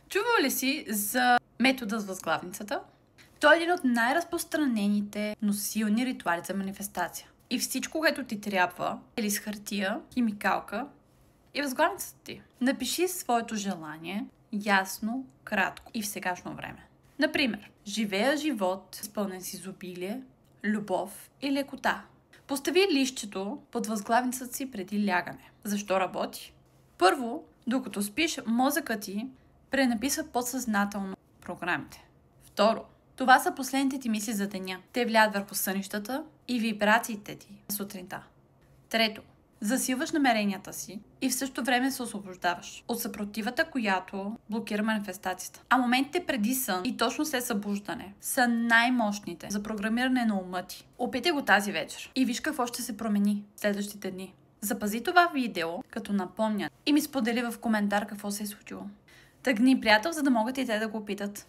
Чувал ли си за метода с възглавницата? Той е един от най-разпространените, но силни ритуали за манифестация. И всичко, което ти трябва, е лист хартия, химикалка и възглавницата ти. Напиши своето желание ясно, кратко и в сегашно време. Например, живея живот, изпълнен с изобилие, любов и лекота. Постави листчето под възглавницата си преди лягане. Защо работи? Първо, докато спиш, мозъкът ти пренаписва подсъзнателно програмите. Второ, това са последните ти мисли за деня. Те влияят върху сънищата и вибрациите ти сутринта. Трето, засилваш намеренията си и в същото време се освобождаваш от съпротивата, която блокира манифестацията. А моментите преди сън и точно след събуждане са най-мощните за програмиране на ума ти. Опитай го тази вечер и виж какво ще се промени в следващите дни. Запази това видео като напомня и ми сподели в коментар какво се е случило. Тъгни приятел, за да могат и те да го опитат.